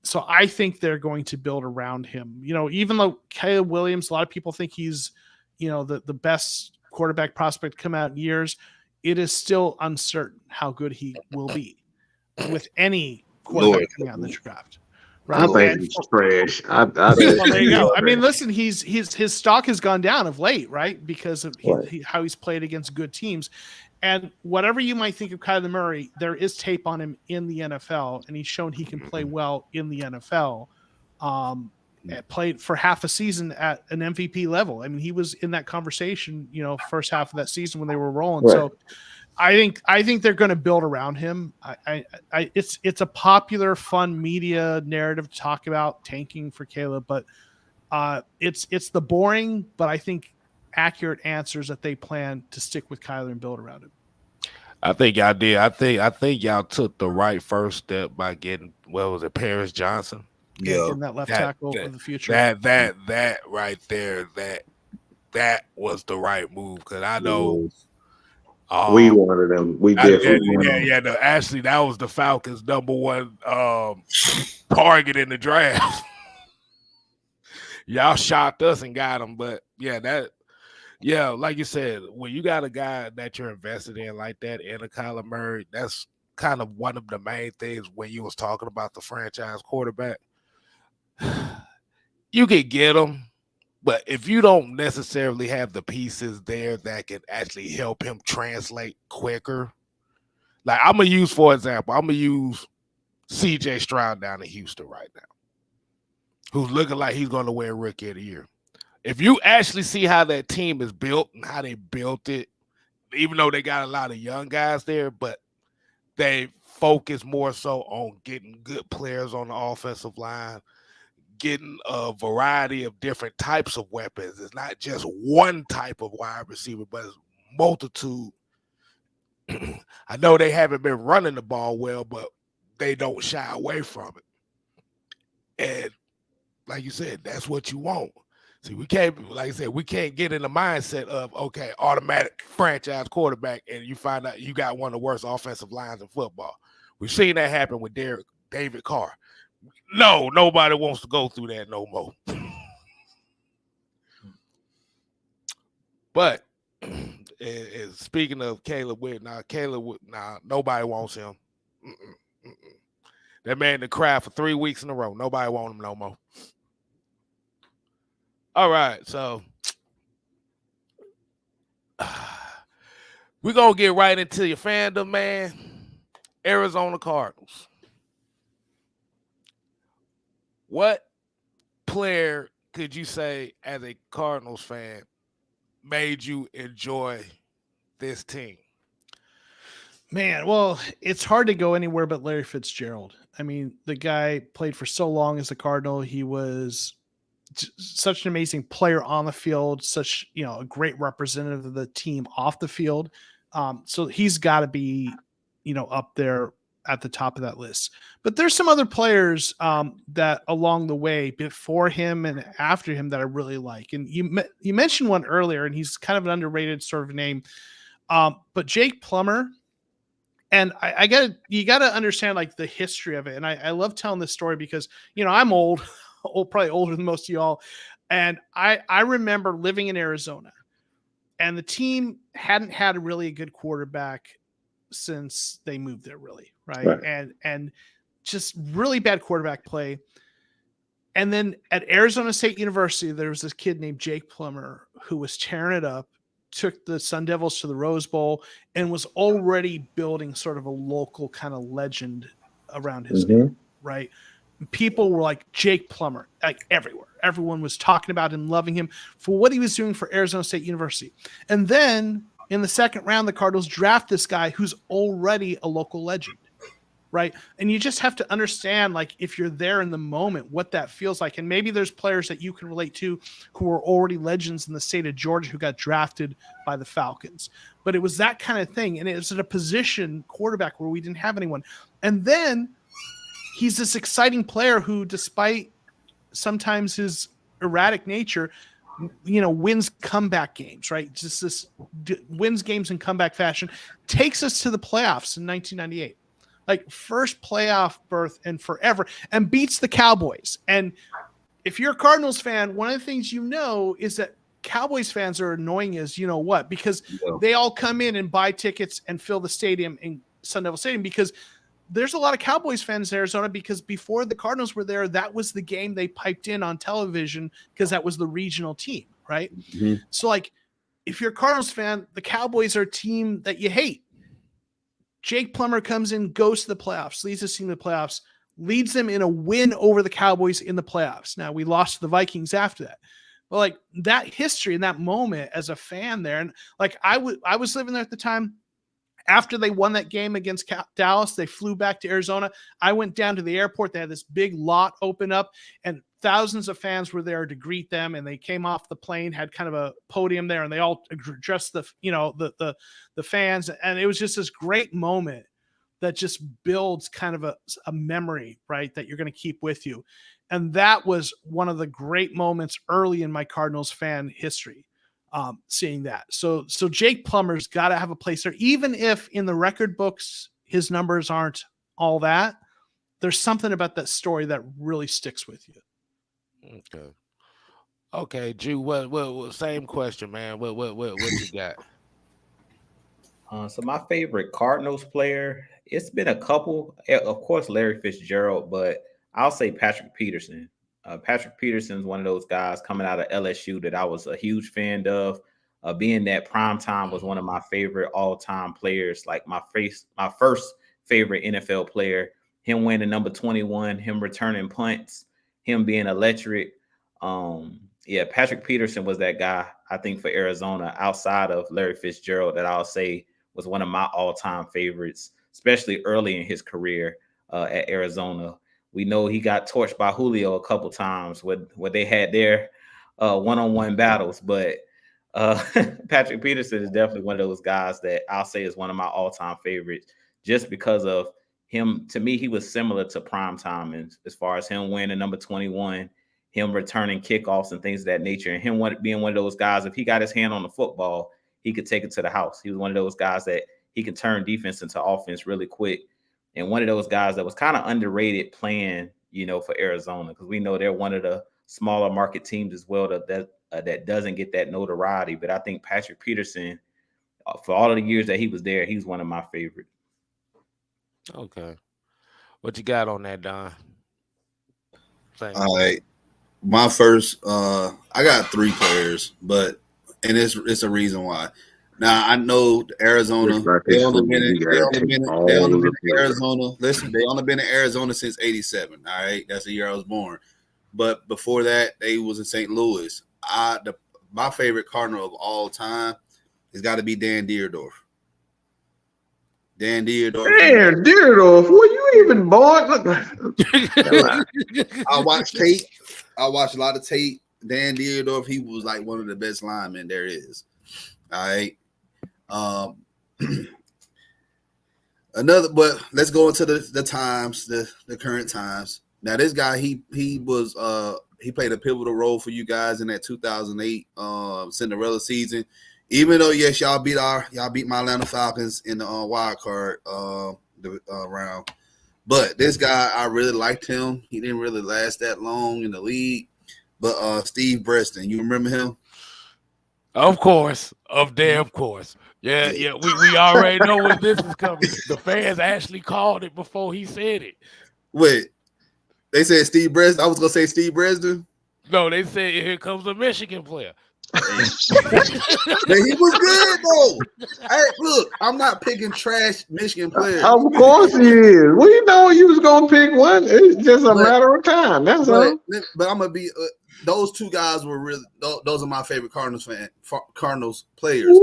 So I think they're going to build around him. Even though Caleb Williams, a lot of people think he's, the best quarterback prospect to come out in years, it is still uncertain how good he will be with any quarterback coming out in the draft. Right? I think he's trash. Well, there you go. I mean, listen, his stock has gone down of late, right? Because of how he's played against good teams. And whatever you might think of Kyler Murray, there is tape on him in the NFL, and he's shown he can play well in the NFL. Played for half a season at an MVP level. I mean, he was in that conversation, first half of that season when they were rolling. Right. So I think they're going to build around him. It's a popular, fun media narrative to talk about tanking for Caleb, but it's the boring, but I think accurate answers that they plan to stick with Kyler and build around him. I think y'all did. I think y'all took the right first step by getting Paris Johnson. Yeah, that left tackle for the future. That right there, that was the right move because I know we wanted them. We definitely wanted them. No, actually, that was the Falcons' number one target in the draft. Y'all shocked us and got him, but like you said, when you got a guy that you're invested in like that and a Kyler Murray, that's kind of one of the main things when you was talking about the franchise quarterback. You could get him, But if you don't necessarily have the pieces there that can actually help him translate quicker, like I'm gonna use, for example, I'm gonna use CJ Stroud down in Houston right now, who's looking like he's gonna win Rookie of the Year. If you actually see how that team is built and how they built it, even though they got a lot of young guys there, but they focus more so on getting good players on the offensive line, getting a variety of different types of weapons. It's not just one type of wide receiver, but it's multitude. I know they haven't been running the ball well, but they don't shy away from it. And like you said, that's what you want. See, we can't, like I said, we can't get in the mindset of, okay, automatic franchise quarterback, and you find out you got one of the worst offensive lines in football. We've seen that happen with David Carr. No, nobody wants to go through that no more. But speaking of Caleb Witt, nobody wants him. That man in the crowd for 3 weeks in a row. Nobody wants him no more. All right, so we're going to get right into your fandom, man. Arizona Cardinals. What player could you say, as a Cardinals fan, made you enjoy this team? Man, well, it's hard to go anywhere but Larry Fitzgerald. I mean, the guy played for so long as a Cardinal. He was such an amazing player on the field, such, a great representative of the team off the field. So he's got to be, up there at the top of that list. But there's some other players that along the way before him and after him that I really like. And you mentioned one earlier, and he's kind of an underrated sort of name. But Jake Plummer. And you got to understand like the history of it. And I love telling this story because, I'm old, probably older than most of y'all. And I remember living in Arizona, and the team hadn't had a really good quarterback since they moved there, really. Right. And just really bad quarterback play. And then at Arizona State University, there was this kid named Jake Plummer who was tearing it up, took the Sun Devils to the Rose Bowl, and was already building sort of a local kind of legend around his name, right? People were like, Jake Plummer, like everywhere. Everyone was talking about and loving him for what he was doing for Arizona State University. And then in the second round, the Cardinals draft this guy who's already a local legend, right? And you just have to understand, like, if you're there in the moment, what that feels like. And maybe there's players that you can relate to who are already legends in the state of Georgia who got drafted by the Falcons. But it was that kind of thing. And it was at a position quarterback where we didn't have anyone. And then he's this exciting player who, despite sometimes his erratic nature, wins comeback games, right? Just this wins games in comeback fashion, takes us to the playoffs in 1998. Like first playoff berth in forever, and beats the Cowboys. And if you're a Cardinals fan, one of the things is that Cowboys fans are annoying as what, because they all come in and buy tickets and fill the stadium in Sun Devil Stadium, because there's a lot of Cowboys fans in Arizona, because before the Cardinals were there, that was the game they piped in on television because that was the regional team, right? Mm-hmm. So like, if you're a Cardinals fan, the Cowboys are a team that you hate. Jake Plummer comes in, goes to the playoffs, leads his team to the playoffs, leads them in a win over the Cowboys in the playoffs. Now, we lost to the Vikings after that. But like that history and that moment as a fan there, and like I was living there at the time. After they won that game against Dallas, they flew back to Arizona. I went down to the airport. They had this big lot open up, and thousands of fans were there to greet them. And they came off the plane, had kind of a podium there, and they all addressed the fans. And it was just this great moment that just builds kind of a memory, right, that you're going to keep with you. And that was one of the great moments early in my Cardinals fan history. Seeing that. So Jake Plummer's got to have a place there, even if in the record books his numbers aren't all that. There's something about that story that really sticks with you. Okay, Drew. What? Same question, man. What you got? So my favorite Cardinals player, it's been a couple. Of course, Larry Fitzgerald, but I'll say Patrick Peterson. Patrick Peterson's one of those guys coming out of LSU that I was a huge fan of. Being that prime time was one of my favorite all-time players, like my first favorite NFL player. Him winning number 21, him returning punts, him being electric. Yeah, Patrick Peterson was that guy, I think, for Arizona, outside of Larry Fitzgerald, that I'll say was one of my all-time favorites, especially early in his career at Arizona. We know he got torched by Julio a couple times when they had their one-on-one battles, but uh, Patrick Peterson is definitely one of those guys that I'll say is one of my all-time favorites, just because of him. To me, he was similar to Prime Time as far as him winning number 21, him returning kickoffs and things of that nature, and him being one of those guys. If he got his hand on the football, he could take it to the house. He was one of those guys that he can turn defense into offense really quick, and one of those guys that was kind of underrated playing, for Arizona, because we know they're one of the smaller market teams as well that doesn't get that notoriety. But I think Patrick Peterson, for all of the years that he was there, he's one of my favorites. Okay. What you got on that, Don? All right. My first, I got 3 players, and it's a reason why. Now I know Arizona. They only been in Arizona. Listen, they only been in Arizona since '87. All right, that's the year I was born. But before that, they was in St. Louis. My favorite Cardinal of all time has got to be Dan Dierdorf. Dan Dierdorf. Man, Dierdorf, were you even born? I watched tape. I watched a lot of tape. Dan Dierdorf, he was like one of the best linemen there is. All right. But let's go into the times, the current times. Now, this guy, he played a pivotal role for you guys in that 2008 Cinderella season. Even though, yes, y'all beat my Atlanta Falcons in the wild card round. But this guy, I really liked him. He didn't really last that long in the league. But Steve Breston, you remember him? Of course. Of course. Yeah. We already know where this is coming. The fans actually called it before he said it. Wait. They said Steve Breston. I was going to say Steve Breston. No, they said here comes a Michigan player. Man, he was good though. Hey, look, I'm not picking trash Michigan players. Of course he is. We know you was gonna pick one. It's just a matter of time. That's all. But I'm gonna be. Those 2 guys were really. Those are my favorite Cardinals players.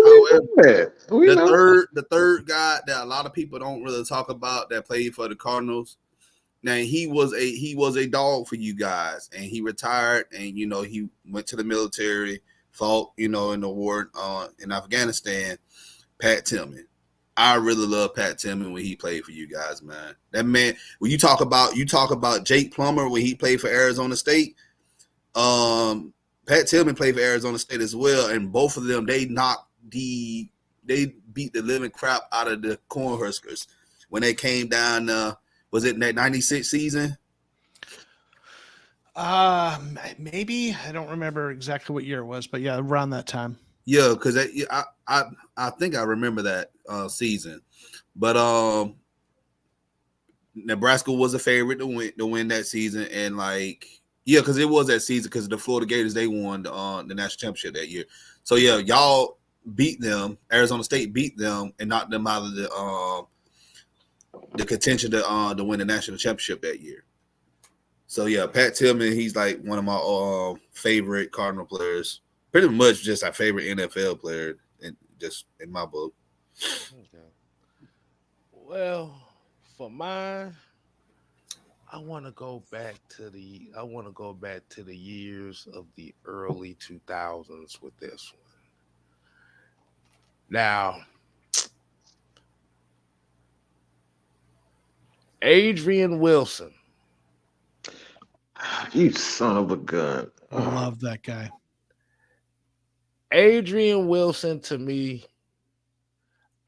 However, the third guy that a lot of people don't really talk about that played for the Cardinals. Now he was a dog for you guys, and he retired, and he went to the military. Fought, in the war in Afghanistan. Pat Tillman. I really love Pat Tillman when he played for you guys, man. That man, when you talk about Jake Plummer when he played for Arizona State, Pat Tillman played for Arizona State as well, and both of them they beat the living crap out of the Cornhuskers when they came down. Was it in that '96 season? Maybe I don't remember exactly what year it was, but yeah, around that time. Yeah, because I think I remember that season, but Nebraska was a favorite to win that season, and because it was that season because the Florida Gators they won the national championship that year. So yeah, y'all beat them. Arizona State beat them and knocked them out of the contention to win the national championship that year. So yeah, Pat Tillman, he's like one of my favorite Cardinal players. Pretty much just our favorite NFL player, just in my book. Okay. Well, for mine, I want to go back to the years of the early 2000s with this one. Now, Adrian Wilson. You son of a gun. Love that guy. Adrian Wilson, to me,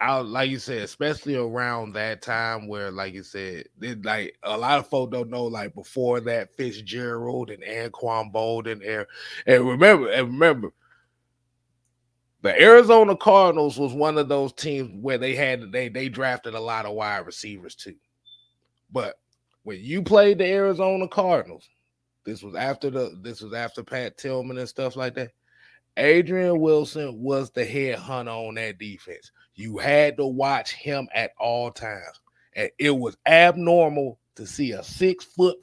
like you said, especially around that time where, like you said, like a lot of folks don't know, like before that, Fitzgerald and Anquan Bolden, and remember, the Arizona Cardinals was one of those teams where they drafted a lot of wide receivers too. But when you played the Arizona Cardinals, This was after Pat Tillman and stuff like that. Adrian Wilson was the head hunter on that defense. You had to watch him at all times. And it was abnormal to see a 6'4",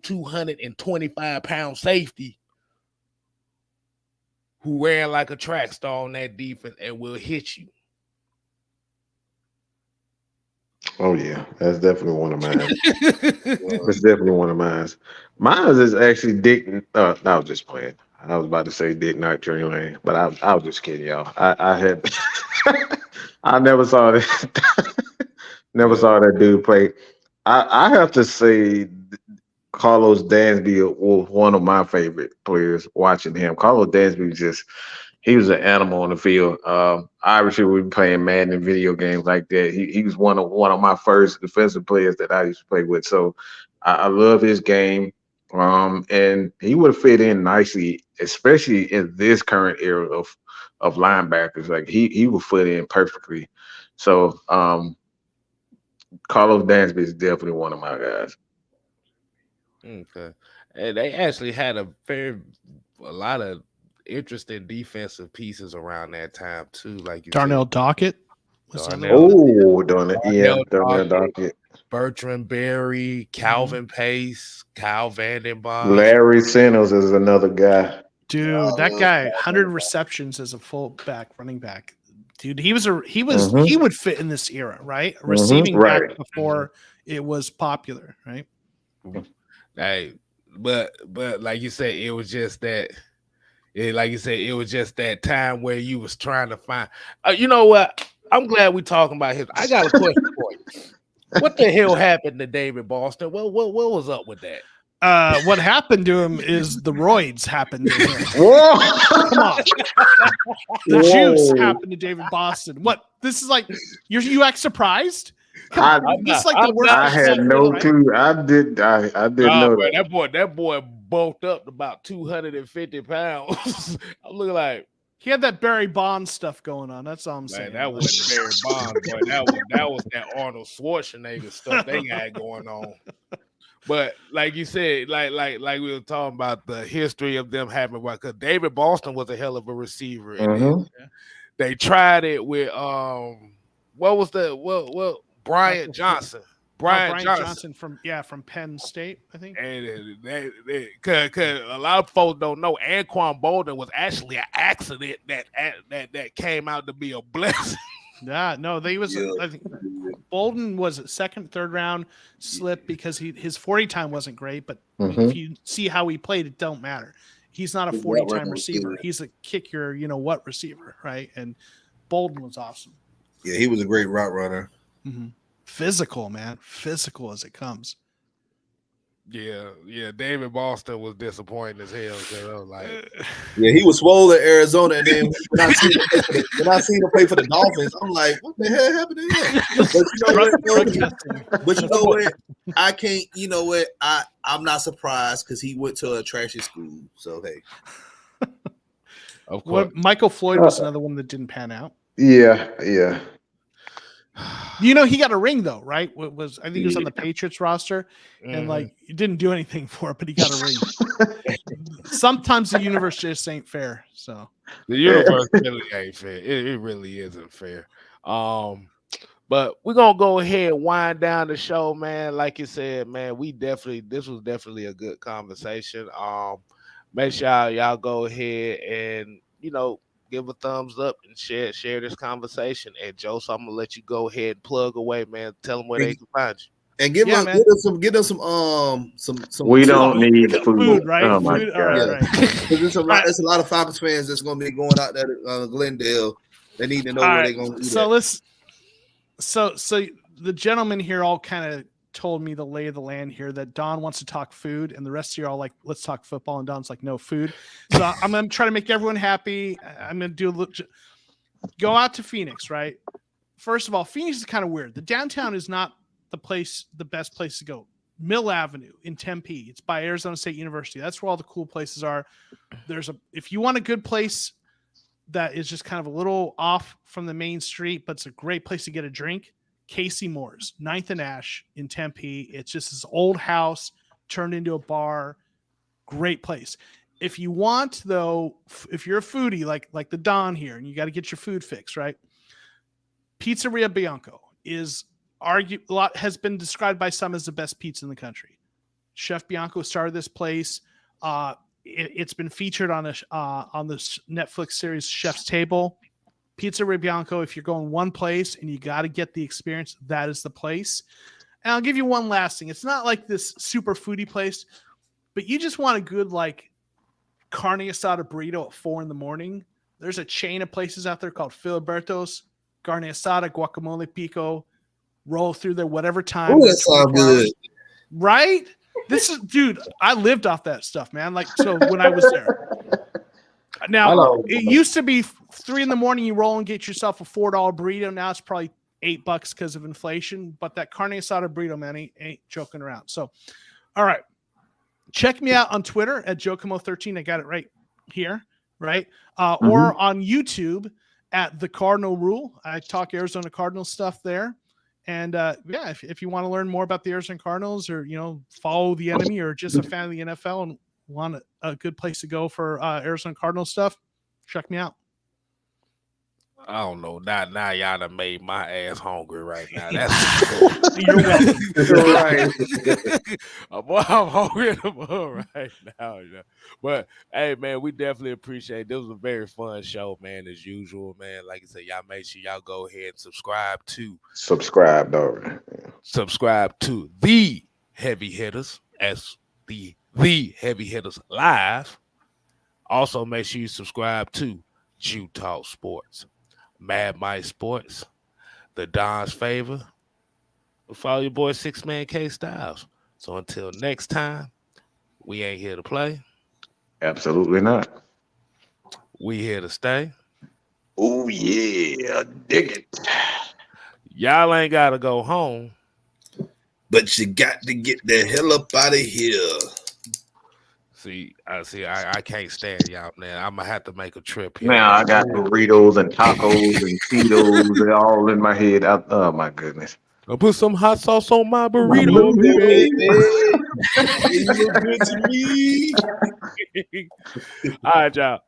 225-pound safety who ran like a track star on that defense and will hit you. Oh yeah, that's definitely one of mine. That's definitely one of mine. Mine is actually Dick. I was just playing. I was about to say Dick Knight Dreamland, but I was just kidding, y'all. I had I never saw that. Never saw that dude play. I have to say Carlos Dansby was one of my favorite players watching him. Carlos Dansby just he was an animal on the field. Obviously, we were playing Madden and video games like that. He was one of my first defensive players that I used to play with. So I love his game. And he would fit in nicely, especially in this current era of linebackers. Like he would fit in perfectly. So Carlos Dansby is definitely one of my guys. Okay. And they actually had a lot of interesting defensive pieces around that time too. Like you Darnell said, Dockett was the other Darnell, one. Oh, darn it. Yeah, Darnell Darnell Dockett, Dockett. Bertrand Berry, Calvin Pace, Kyle Vanden Bosch. Larry Sanders is another guy. Dude, that guy, 100 receptions as a fullback, running back. Dude, he would fit in this era, right? Receiving back Right. before it was popular, right? Hey, but like you said, it was just that. Like you said, it was just that time where you was trying to find. You know what? I'm glad we talking about him. I got a question for you. What the hell happened to David Boston? What was up with that? What happened to him is the roids happened to him. Whoa. Come on. The juice happened to David Boston. What? This is like you act surprised? Come on. This is like the worst. I had no clue. I didn't know that. That boy bulked up to about 250 pounds. I'm looking like he had that Barry Bonds stuff going on. That's all I'm saying. That wasn't Barry Bonds, boy. That was that Arnold Schwarzenegger stuff they had going on. But like you said, like we were talking about the history of them having what, because David Boston was a hell of a receiver. And they tried it with what was the Bryant Johnson. Bryant Johnson from Penn State, I think. And cause a lot of folks don't know Anquan Bolden was actually an accident that came out to be a blessing. Yeah, no, I think Bolden was a second, third round slip because his 40 time wasn't great, but if you see how he played, it don't matter. He's not a 40 time receiver. He's a kick your what receiver, right? And Bolden was awesome. Yeah, he was a great route runner. Mm-hmm. Physical, man. Physical as it comes. Yeah. David Boston was disappointing as hell. So I was like, yeah, he was swole at Arizona, and then when I seen him play for the Dolphins, I'm like, what the hell happened to him? But you know what? I can't. You know what? I'm not surprised because he went to a trashy school. So hey, of course. Michael Floyd was another one that didn't pan out. Yeah. He got a ring though, right? I think he was on the Patriots roster, and like he didn't do anything for it, but he got a ring. Sometimes the universe just ain't fair. So the universe really ain't fair. It really isn't fair. But we're gonna go ahead and wind down the show, man. Like you said, man, this was definitely a good conversation. Make sure y'all go ahead and give a thumbs up and share this conversation. And Joe, so I'm gonna let you go ahead and plug away, man. Tell them where they can find you. And give us some. We don't need food, right? Oh my food? God. All right. There's a lot of Falcons fans that's gonna be going out there to Glendale. They need to know where they're gonna eat. So the gentleman here all kind of told me the lay of the land here that Don wants to talk food and the rest of you are all like, let's talk football, and Don's like, no food. So I'm gonna try to make everyone happy. I'm gonna go out to Phoenix, right? First of all, Phoenix is kind of weird. The downtown is not the best place to go. Mill Avenue in Tempe, it's by Arizona State University. That's where all the cool places are. If you want a good place that is just kind of a little off from the main street, but it's a great place to get a drink, Casey Moore's, 9th and Ash in Tempe. It's just this old house turned into a bar. Great place. If you want, though, if you're a foodie like the Don here, and you got to get your food fix, right? Pizzeria Bianco has been described by some as the best pizza in the country. Chef Bianco started this place. It's been featured on the Netflix series Chef's Table. Pizzeria Bianco, if you're going one place and you got to get the experience, that is the place. And I'll give you one last thing. It's not like this super foodie place, but you just want a good carne asada burrito at 4 a.m. There's a chain of places out there called Filiberto's, carne asada, guacamole pico, roll through there whatever time. Oh, that sounds good. Right? Dude, I lived off that stuff, man. So when I was there. Now, it used to be 3 a.m. you roll and get yourself a $4 burrito. Now it's probably $8 because of inflation. But that carne asada burrito, man, ain't joking around. So, all right. Check me out on Twitter at Jocomo13. I got it right here, right? Or on YouTube at The Cardinal Rule. I talk Arizona Cardinals stuff there. And if you want to learn more about the Arizona Cardinals or, follow the enemy or just a fan of the NFL and want a good place to go for Arizona Cardinals stuff, check me out. I don't know. Now y'all done made my ass hungry right now. That's You're welcome. Right. I'm hungry right now. But hey, man, we definitely appreciate it. This was a very fun show, man, as usual, man. Like I said, y'all make sure y'all go ahead and subscribe to the Heavy Hitters as the Heavy Hitters Live. Also, make sure you subscribe to Jew Talk Sports, Mad Mike Sports, The Don's Favor. Follow your boy 6-Man K Styles. So until next time, we ain't here to play. Absolutely not. We here to stay. Oh yeah, dig it. Y'all ain't gotta go home, but you got to get the hell up out of here. I can't stand y'all, man. I'm gonna have to make a trip here. Now I got burritos and tacos and Cheetos. They're all in my head. Oh my goodness. I'll put some hot sauce on my burrito, baby. You look good to me. All right, y'all.